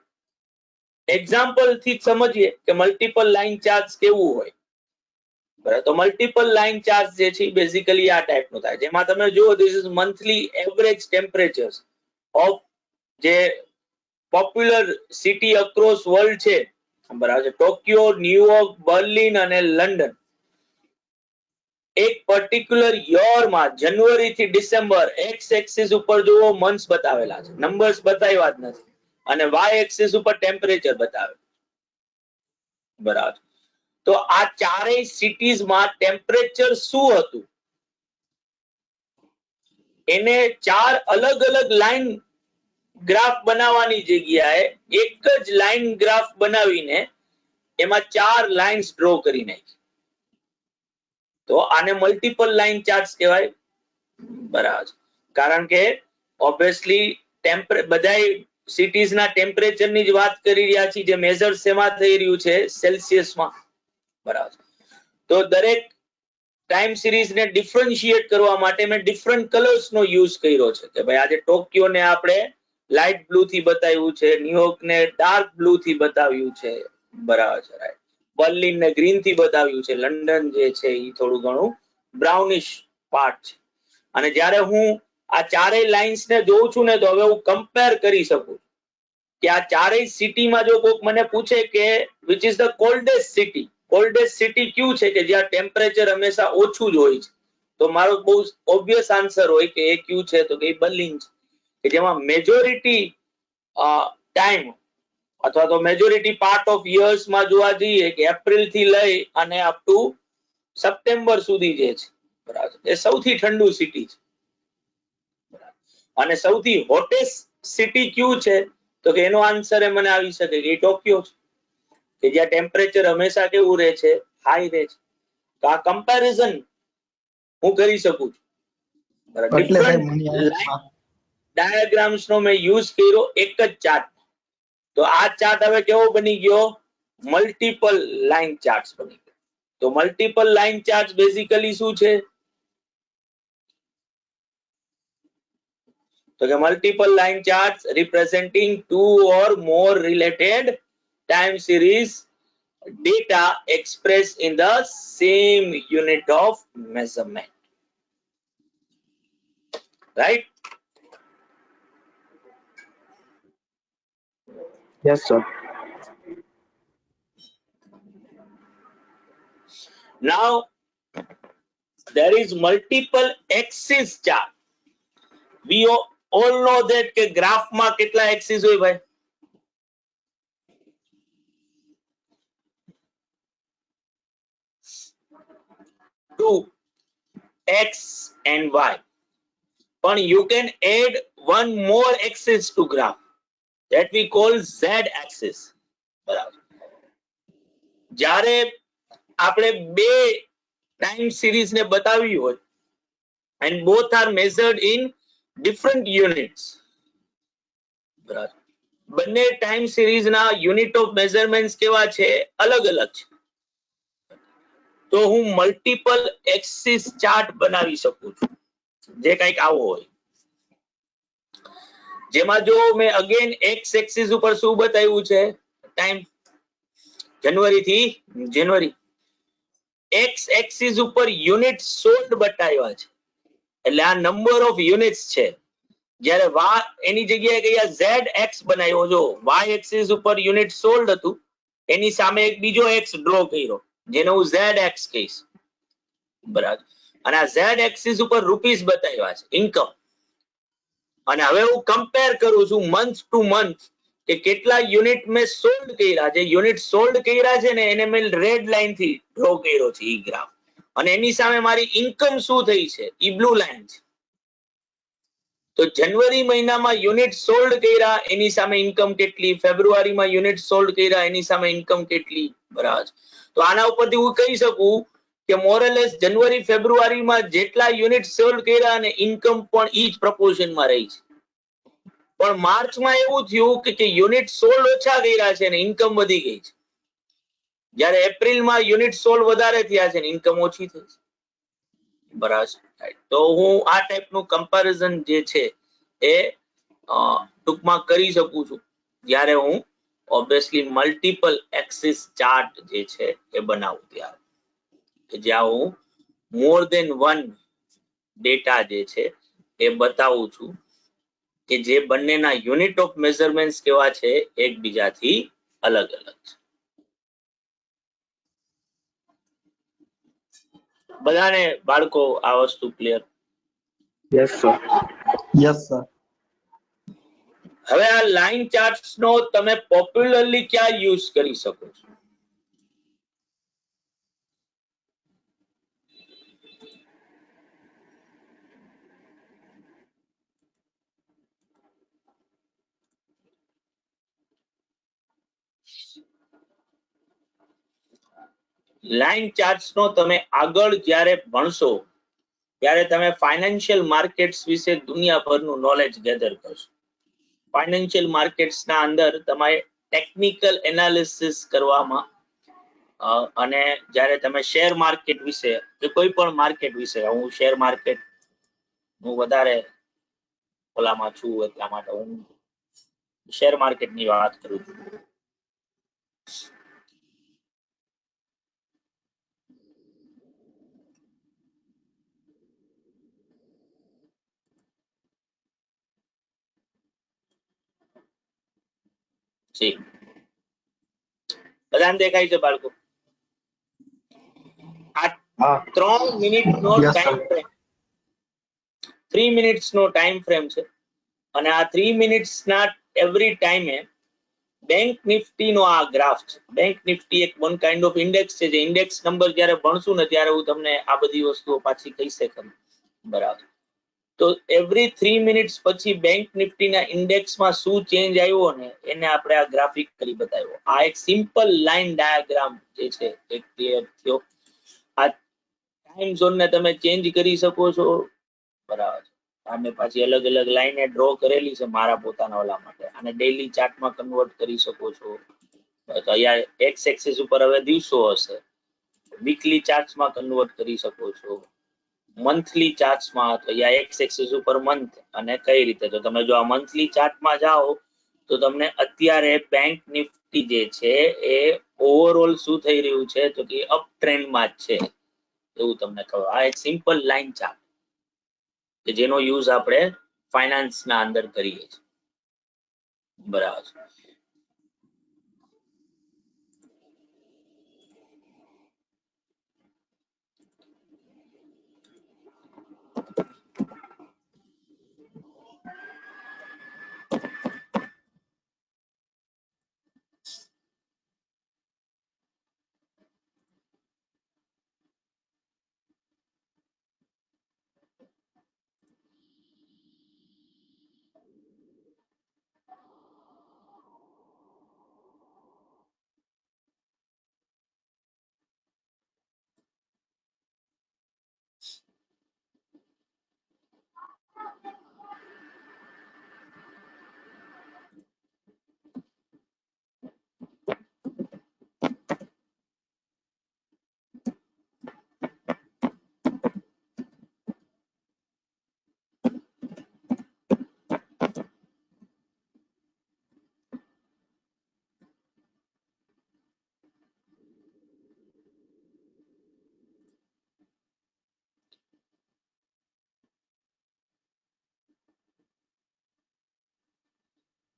એક્ઝામ્પલ થી સમજીએ કે મલ્ટીપલ લાઇન ચાર્જ કેવું હોય. બરાબર, તો મલ્ટીપલ લાઇન ચાર્જ જે છે બેઝિકલી આ ટાઈપનું થાય, જેમાં તમે જુઓ this is monthly average temperatures of જે પોપ્યુલર સિટી અક્રોસ વર્લ્ડ છે. બરાબર છે, ટોક્યો, ન્યુયોર્ક, બર્લિન અને લંડન. એક પર્ટિક્યુલર યરમાં જાન્યુઆરી થી ડિસેમ્બર એક્સ એક્સિસ ઉપર જુઓ મંથ્સ બતાવેલા છે, નંબર્સ બતાવ્યા જ નથી, અને વાય એક્સિસ ઉપર ટેમ્પરેચર બતાવે. બરાબર, તો આ ચારેય સિટીઝમાં ટેમ્પરેચર શું હતું એને ચાર અલગ અલગ લાઈન ગ્રાફ બનાવવાની જગ્યાએ એક જ લાઈન ગ્રાફ બનાવીને એમાં ચાર લાઇન્સ ડ્રો કરી નાખી. તો આને મલ્ટીપલ લાઇન ચાર્ટ્સ કહેવાય. બરાબર, કારણ કે ઓબ્વિયસલી બધાય સિટીઝના ટેમ્પરેચરની જ વાત કરી રહ્યા છીએ, જે મેજર શેમાં થઈ રહ્યું છે? સેલ્સિયસમાં. બરાબર, તો દરેક ટાઈમ સિરીઝને ડિફરન્શિએટ કરવા માટે મેં ડિફરન્ટ કલર્સનો યુઝ કર્યો છે કે ભાઈ આજે ટોક્યોને આપણે લાઇટ બ્લુ થી બતાવ્યું છે, ન્યુયોર્કને ડાર્ક બ્લુ થી બતાવ્યું છે. બરાબર છે, રાઈટ. બર્લિન ને ગ્રીન થી બતાવ્યું છે, લંડન જે છે એ થોડું ઘણું બ્રાઉનિશ પાર્ટ છે. અને જ્યારે હું આ ચારેય લાઇન્સ ને જોઉં છું ને, તો હવે હું કમ્પેર કરી શકું કે આ ચારેય સિટીમાં જો કોઈક મને પૂછે કે which is the coldest city, coldest city કયું છે કે જ્યાં ટેમ્પરેચર હંમેશા ઓછું જ હોય છે, તો મારો બહુ ઓબ્વિયસ આન્સર હોય કે એ કયું છે? તો કે બર્લિન છે, કે જેમાં મેજોરિટી ટાઈમ અથવા તો મેજોરિટી પાર્ટ ઓફ યર્સ માં જોવા જઈએ કે એપ્રિલ થી લઈ અને અપ ટુ સપ્ટેમ્બર સુધી જે છે, બરાબર, એ સૌથી ઠંડુ સિટી છે. અને સૌથી હોટેસ્ટ સિટી કયું છે? તો કે એનો આન્સર એ મને આવી શકે કે ટોક્યો છે, કે જ્યાં ટેમ્પરેચર હંમેશા કેવું રહે છે? હાઈ રહે છે. તો આ કમ્પેરિઝન હું કરી શકું છું. ડિફરન્ટ ડાયાગ્રામ્સ નો મેં યુઝ કર્યો એક જ ચાર્ટ. તો આ ચાર્ટ હવે કેવો બની ગયો? મલ્ટીપલ લાઇન ચાર્ટ બની ગયો. તો મલ્ટીપલ લાઇન ચાર્ટ બેઝિકલી શું છે? તો કે multiple line charts representing two or more related time series data expressed in the same unit of measurement. Right? Yes, sir. Now there is multiple axis chart. We all know that કે ગ્રાફમાં કેટલા axis હોય ભાઈ? Two, x and y. But you can add one more axis to graph that we call z axis. બરાબર, જ્યારે આપણે બે time series ને બતાવી હોય and both are measured in different units. બરાબર, બંને ટાઈમ સિરીઝ ના યુનિટ ઓફ મેઝરમેન્ટ્સ કેવા છે? અલગ અલગ છે. તો હું મલ્ટીપલ એક્સિસ ચાર્ટ બનાવી શકું છું, જે કંઈક આવો હોય, જેમાં જો મેં અગેન એક્સ એક્સિસ ઉપર શું બતાવ્યું છે? ટાઈમ, જાન્યુઆરી થી જાન્યુઆરી. એક્સ એક્સિસ ઉપર યુનિટ સોલ્ડ બતાવ્યા છે, એટલે આ નંબર ઓફ યુનિટ્સ છે. જ્યારે એની જગ્યાએ કયા ઝેડ એક્સ બનાવ્યો, જો વાય એક્સિસ ઉપર યુનિટ સોલ્ડ હતું, એની સામે એક બીજો એક્સ ડ્રો કર્યો, જેને હું ઝેડ એક્સ કહીશ. બરાબર, અને આ ઝેડ એક્સિસ ઉપર રૂપીસ બતાવ્યા છે, ઇન્કમ. અને હવે હું કમ્પેર કરું છું મંથ ટુ મંથ કે કેટલા યુનિટ મેં સોલ્ડ કર્યા. જે યુનિટ સોલ્ડ કર્યા છે ને એને મેં રેડ લાઈન થી ડ્રો કર્યો છે ઈ ગ્રાફ, અને એની સામે મારી ઇન્કમ શું થઈ છે ઈ બ્લુ લાઈન છે. તો જાન્યુઆરી મહિનામાં યુનિટ સોલ્ડ કર્યા એની સામે ઇન્કમ કેટલી, ફેબ્રુઆરીમાં યુનિટ સોલ્ડ કર્યા એની સામે ઇન્કમ કેટલી. બરાબર, તો આના ઉપરથી હું કહી શકું કે મોરલેસ જાન્યુઆરી ફેબ્રુઆરીમાં જેટલા યુનિટ સેલ કર્યા અને ઇન્કમ પણ ઈ જ પ્રપોર્શનમાં રહી છે. પણ માર્ચમાં એવું થયું કે યુનિટ સોલ્ડ ઓછા કર્યા છે અને ઇન્કમ વધી ગઈ છે. જ્યારે એપ્રિલમાં યુનિટ સોલ્ડ વધારે થયા છે ને ઇન્કમ ઓછી થઈ છે. બરાબર. તો હું આ ટાઈપનું કમ્પેરિઝન જે છે એ ટૂંકમાં કરી શકું છું જ્યારે હું ઓબ્વિયસલી મલ્ટિપલ એક્સિસ ચાર્ટ જે છે એ બનાવું ત્યારે, કે જ્યાં હું મોર ધેન વન ડેટા જે છે એ બતાવું છું કે જે બંનેના યુનિટ ઓફ મેઝરમેન્ટ કેવા છે એકબીજાથી અલગ અલગ છે. બધાને બાળકો આ વસ્તુ clear? Yes sir. Yes sir. હવે આ લાઈન ચાર્ટ્સ નો તમે પોપ્યુલરલી ક્યાં યુઝ કરી શકો છો? લાઈન ચાર્ટ્સ નો તમે આગળ જ્યારે ભણશો ત્યારે તમે ફાઇનાન્શિયલ માર્કેટ્સ વિશે દુનિયાભરનું નોલેજ ગેધર કરશો. ફાઇનાન્શિયલ માર્કેટ્સ ના અંદર તમારે ટેકનિકલ એનાલિસિસ કરવામાં અને જ્યારે તમે શેર માર્કેટ વિશે કે કોઈ પણ માર્કેટ વિશે, હું શેર માર્કેટ હું વધારે ઓલામાં છું એટલા માટે હું શેર માર્કેટની વાત કરું છું. જી બધાને દેખાય છે બાળકો? આ 3 મિનિટનો Yes, sir. ટાઈમ ફ્રેમ, 3 મિનિટ્સનો ટાઈમ ફ્રેમ છે અને આ 3 મિનિટ્સના એવરી ટાઈમે બેંક નિફ્ટી નો આ ગ્રાફ છે. બેંક નિફ્ટી એક વન કાઇન્ડ ઓફ ઇન્ડેક્સ છે. જે ઇન્ડેક્સ નંબર જ્યારે ભણશું ને ત્યારે હું તમને આ બધી વસ્તુઓ પાછી કહી શકું. બરાબર. તો એવરી 3 મિનિટ્સ પછી બેંક નિફ્ટીના ઇન્ડેક્સમાં શું ચેન્જ આવ્યો ને એને આપણે આ ગ્રાફિક કરી બતાવ્યો. આ એક સિમ્પલ લાઈન ડાયાગ્રામ જે છે એ ક્લિયર થયો. આ ટાઈમ ઝોન ને તમે ચેન્જ કરી શકો છો. બરાબર. આને પાછી અલગ અલગ લાઈને ડ્રો કરેલી છે મારા પોતાના ઓલા માટે. અને ડેઈલી ચાર્ટમાં કન્વર્ટ કરી શકો છો. તો અહીંયા એક્સ એક્સિસ ઉપર હવે દિવસો હશે, વીકલી ચાર્ટ્સમાં કન્વર્ટ કરી શકો છો, મંથલી ચાર્ટ્સમાં તો અહીંયા એક્સ એક્સિસ ઉપર મંથ. અને કઈ રીતે, તો તમે જો આ મંથલી ચાર્ટમાં જાઓ તો તમને અત્યારે બેંક નિફ્ટી જે છે એ ઓવરઓલ શું થઈ રહ્યું છે તો કે અપ ટ્રેન્ડમાં જ છે એવું તમને કહું. આ એક સિમ્પલ લાઈન ચાર્ટ કે જેનો યુઝ આપણે ફાઇનાન્સના અંદર કરીએ છીએ. બરાબર.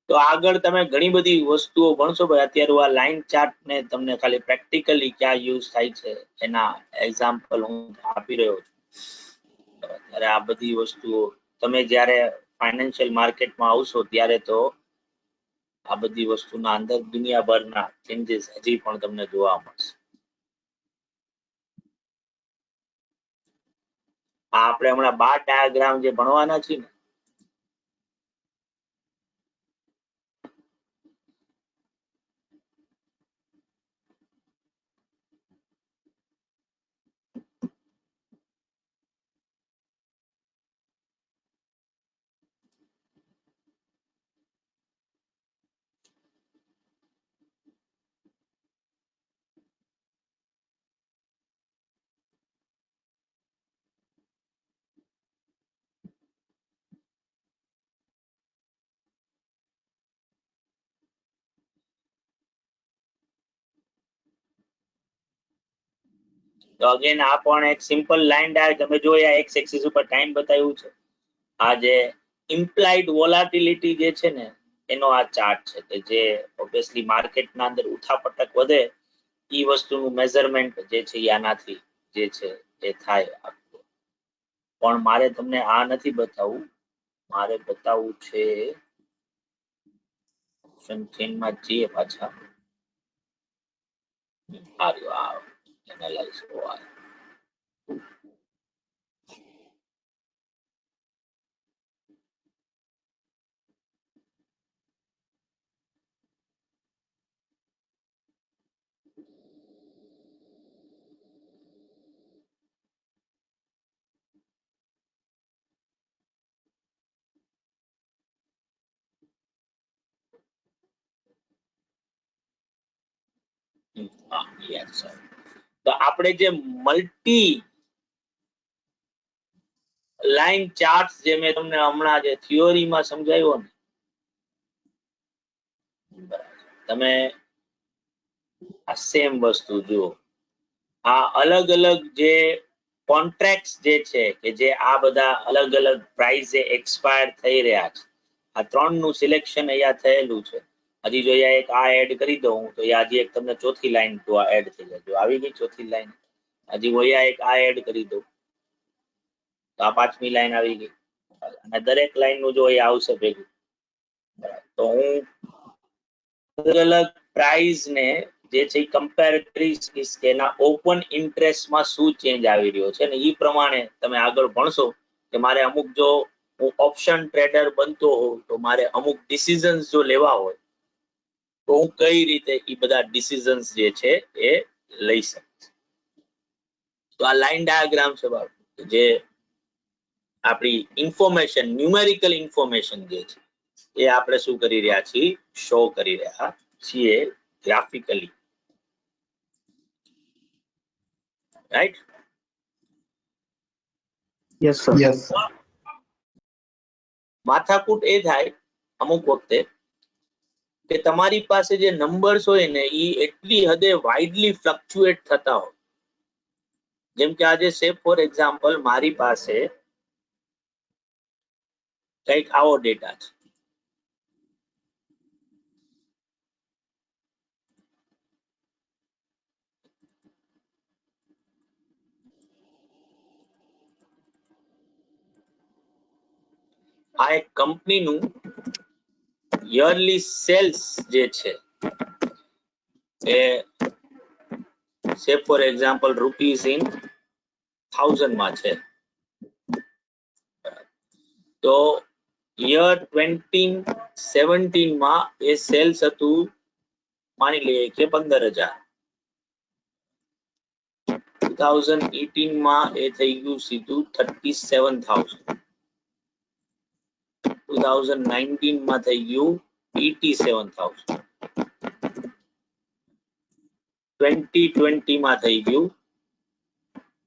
તો આગળ તમે ઘણી બધી વસ્તુઓ ભણશો. ભાઈ અત્યારે આ લાઈન ચાર્ટ ને તમને ખાલી પ્રેક્ટિકલી ક્યાં યુઝ થાય છે એના એક્ઝામ્પલ હું આપી રહ્યો છું. ત્યારે આ બધી વસ્તુઓ તમે જ્યારે ફાઇનાન્શિયલ માર્કેટમાં આવશો ત્યારે તો આ બધી વસ્તુના અંદર દુનિયાભરના ચેન્જીસ હજી પણ તમને જોવા મળશે. આ આપણે હમણાં 12 ડાયાગ્રામ જે ભણવાના છીએ ને તો અગેન આ પણ એક સિમ્પલ લાઈન ડાયાગ્રામ, તમે જો આ એક્સ એક્સિસ ઉપર ટાઈમ બતાવ્યું છે, આ જે ઇમ્પ્લાઇડ વોલાટિલિટી જે છે ને એનો આ ચાર્ટ છે કે જે ઓબ્વિયસલી માર્કેટના અંદર ઉઠાપટક વધે ઈ વસ્તુનું મેઝરમેન્ટ જે છે એ આનાથી જે છે એ થાય. પણ મારે તમને આ નથી બતાવવું, મારે બતાવવું છે ઓપ્શન ચેનમાં જઈએ પાછા, આ રહ્યો આ એનાલાઇઝ OR. Yes, sir. તો આપણે જે મલ્ટી લાઈન ચાર્ટ જે મેં તમને હમણાં જે થિયોરીમાં સમજાવ્યો ને, તમે આ સેમ વસ્તુ જુઓ, આ અલગ અલગ જે કોન્ટ્રાક્ટ્સ જે છે કે જે આ બધા અલગ અલગ પ્રાઇસે એક્સપાયર થઈ રહ્યા છે, આ ત્રણનું સિલેક્શન અહીંયા થયેલું છે. હજી જો એક આ એડ કરી દઉં તો હજી એક તમને ચોથી લાઈન તો આ એડ થઈ જાય. જો આવી ગઈ ચોથી લાઈન, હજી અહીંયા એક આ એડ કરી દઉં તો આ પાંચમી લાઈન આવી ગઈ, અને દરેક લાઈન નું જો અહીંયા આવશે ભેગું. તો હું અલગ અલગ પ્રાઇસ ને જે છે કમ્પેર કરીશ કે એના ઓપન ઇન્ટરેસ્ટમાં શું ચેન્જ આવી રહ્યો છે, અને એ પ્રમાણે તમે આગળ ભણશો કે મારે અમુક જો હું ઓપ્શન ટ્રેડર બનતો હોઉં તો મારે અમુક ડિસિઝન્સ જો લેવા હોય તો હું કઈ રીતે એ બધા ડિસિઝન્સ જે છે એ લઈ શકીશ. તો આ લાઈન ડાયાગ્રામ છે બાળકો, જે આપણી ઇન્ફોર્મેશન, ન્યુમેરિકલ ઇન્ફોર્મેશન જે છે એ આપણે શું કરી રહ્યા છીએ, શો કરી રહ્યા છીએ graphically. Right? Yes, sir. Yes. માથાકૂટ એ થાય અમુક વખતે કે તમારી પાસે જે નંબર્સ હોય ને એ એટલી હદે વાઇડલી ફ્લક્ચ્યુએટ થતા હોય. જેમ કે આજે સે ફોર એક્ઝામ્પલ મારી પાસે કંઈક આવો ડેટા છે. આ એક કંપનીનું યરલી સેલ્સ જે છે એ સે ફોર એક્ઝામ્પલ રૂપીઝ ઇન 1000 માં છે. તો યર 2017 માં એ સેલ્સ હતું, માની લઈએ કે 15000. 2018 માં એ થઈ ગયું સીધું 37000. 2019 માં થઈ ગયું 87000. 2020 માં થઈ ગયું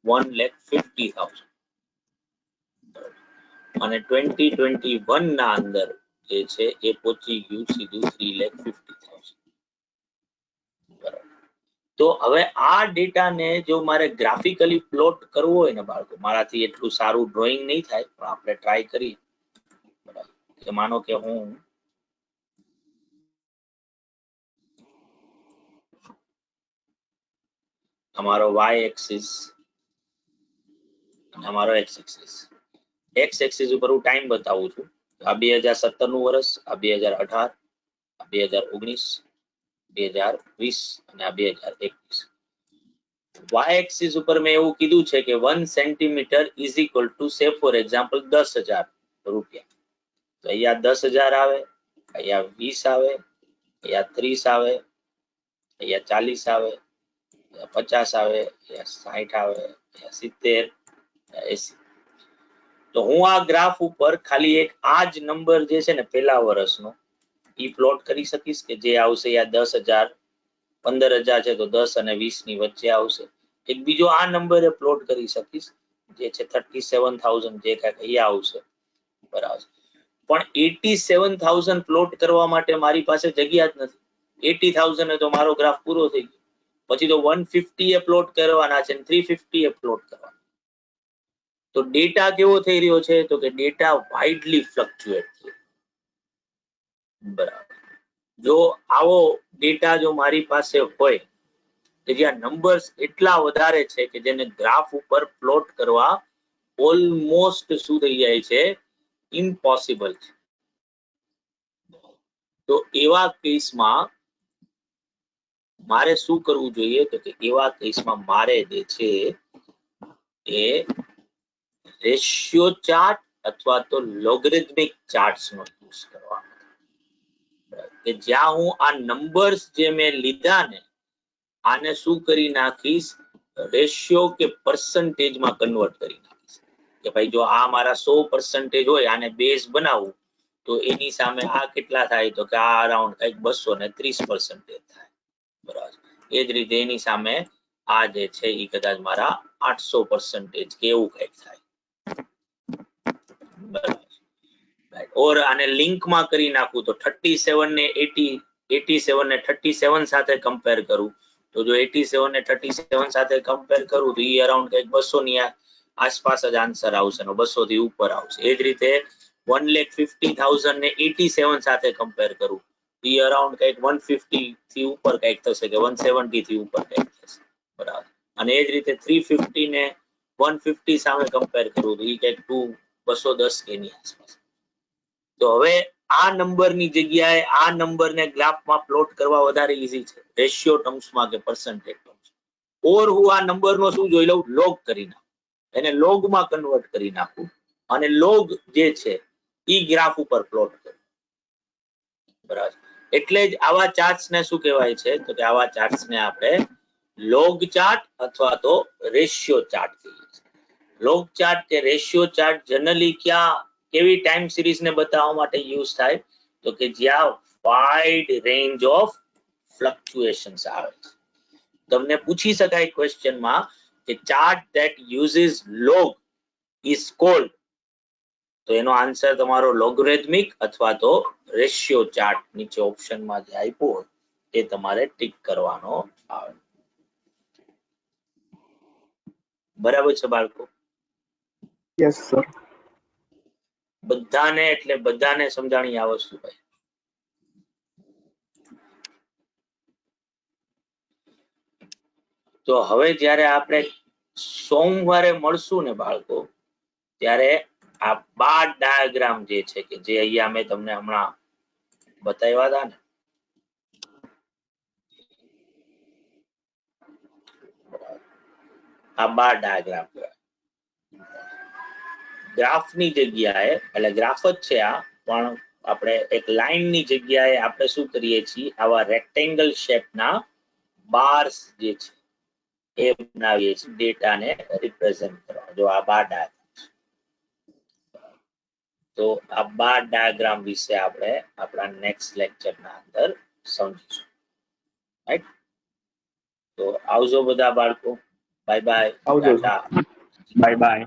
1,50,000. અને 2021 ના અંદર જે છે એ પહોંચી ગયું સીધું 3,50,000. તો હવે આ ડેટાને જો મારે ગ્રાફિકલી પ્લોટ કરવો હોય ને બાળકો, મારાથી એટલું સારું ડ્રોઈંગ નહીં થાય પણ આપણે ટ્રાય કરીએ. કે માનો કે હું અમારો y એક્સિસ અને અમારો x એક્સિસ, x એક્સિસ ઉપર હું ટાઈમ બતાવું છું. આ 2017 નું વર્ષ, આ 2018, આ 2019, 2020 અને આ 2021. y એક્સિસ ઉપર મેં એવું કીધું છે કે 1 centimetre is equal to say for example 10,000 રૂપિયા. તો અહીંયા 10,000 આવે, અહીંયા 20 આવે, અહીંયા 30 આવે, અહીંયા 40 આવે, 50 આવે, 60 આવે, 70, 80. તો હું આ ગ્રાફ ઉપર ખાલી એક આ જ નંબર જે છે ને પહેલા વર્ષનો ઈ પ્લોટ કરી શકીશ કે જે આવશે આ 10,000, 15,000 છે તો 10 અને 20 ની વચ્ચે આવશે. એક બીજો આ નંબરે પ્લોટ કરી શકીશ જે છે 37,000, જે કાંઈક અહીંયા આવશે, બરાબર. પણ 87,000 પ્લોટ કરવા માટે મારી પાસે જગ્યા જ નથી. 80,000 તો મારો ગ્રાફ પૂરો થઈ ગયો. પછી તો 150 એ પ્લોટ કરવાના છે અને 350 એ પ્લોટ કરવાના. તો ડેટા કેવો થઈ રહ્યો છે? તો કે ડેટા વાઇડલી ફ્લક્ચ્યુએટ થયો. બરાબર. જો આવો ડેટા જો મારી પાસે હોય કે જ્યાં નંબર્સ એટલા વધારે છે કે જેને ગ્રાફ ઉપર પ્લોટ કરવા ઓલમોસ્ટ શું થઈ જાય છે? ઇમ્પોસિબલ છે. તો એવા કેસમાં મારે શું કરવું જોઈએ? તો કે એવા કેસમાં મારે જે છે એ રેશિયો ચાર્ટ અથવા તો લોગરિધમિક ચાર્ટ્સ નો યુઝ કરવાનો કે જ્યાં હું આ નંબર્સ જે મેં લીધા ને આને શું કરી નાખીશ? રેશિયો કે પર્સન્ટેજમાં કન્વર્ટ કરી નાખીશ કે ભાઈ જો આ મારા 100% હોય આને બેઝ બનાવું તો એની સામે આ કેટલા થાય? તો કે આ અરાઉન્ડ કંઈક 230% થાય. બરાબર. એ જ રીતે એની સામે આ જે છે એ કદાચ મારા 800% કે એવું કંઈક થાય. ઓર આને લિંકમાં કરી નાખું તો 37 ને 80, 87 ને 37 સાથે કમ્પેર કરું તો જો 87 ને 37 સાથે કમ્પેર કરું તો એ અરાઉન્ડ કંઈક 200 ની આસપાસ જ આન્સર આવશે, 200 થી ઉપર આવશે. એ જ રીતે 1,50,000 ને 87 સાથે કમ્પેર કરું તો એ અરાઉન્ડ કંઈક 150 થી ઉપર કંઈક થશે કે 170 થી ઉપર કંઈક થશે. બરાબર. અને એ જ રીતે 350 ને 150 સામે કમ્પેર કરું તો એ કંઈક 210 કે ની આસપાસ. તો હવે આ નંબરની જગ્યાએ આ નંબરને ગ્રાફમાં પ્લોટ કરવા વધારે ઈઝી છે, રેશિયો ટર્મ્સમાં કે પર્સન્ટેજ ટર્મ્સ. ઓર હું આ નંબરનો શું જોઈ લઉં? લોગ કરી નાખું, એને લોગમાં કન્વર્ટ કરી નાખું અને લોગ જે છે ઈ ગ્રાફ ઉપર પ્લોટ કરું. બરાબર. એટલે જ આવા ચાર્ટ્સ ને શું કહેવાય છે? તો કે આવા ચાર્ટ્સ ને આપણે લોગ ચાર્ટ અથવા તો રેશિયો ચાર્ટ કહીએ છીએ. લોગ ચાર્ટ કે રેશિયો ચાર્ટ જનરલી કેવી ટાઈમ સિરીઝ ને બતાવવા માટે યુઝ થાય? તો કે જ્યાં વાઇડ રેન્જ ઓફ ફ્લક્ચ્યુએશન્સ આવે છે. તમને પૂછી શકાય ક્વેશ્ચનમાં કે chart that uses log is called, તો એનો આન્સર તમારો લોગરિધમિક અથવા તો રેશિયો ચાર્ટ નીચે ઓપ્શનમાં જે આપ્યો હોય એ તમારે ટિક કરવાનો આવે. બરાબર છે બાળકો? Yes sir. બધાને એટલે બધાને સમજાણી આ વસ્તુ ભાઈ. તો હવે જ્યારે આપણે સોમવારે મળશું ને બાળકો, ત્યારે આ 12 ડાયાગ્રામ જે છે કે જે અહીંયા મેં તમને હમણાં બતાવ્યા હતા ને, આ 12 ડાયાગ્રામ ગ્રાફની જગ્યાએ, એટલે ગ્રાફ જ છે આ, પણ આપણે એક લાઈનની જગ્યાએ આપણે શું કરીએ છીએ? આવા રેક્ટેંગલ શેપના બાર્સ જે છે એ બનાવીએ છીએ ડેટાને રિપ્રેઝન્ટ કરવા. જો આ 12 ડાયાગ્રામ. તો આ 12 ડાયાગ્રામ વિશે આપણે આપણા નેક્સ્ટ લેક્ચરના અંદર સમજીશું. રાઈટ? તો આવજો બધા બાળકો. Bye bye. આવજો. ટાટા. Bye by.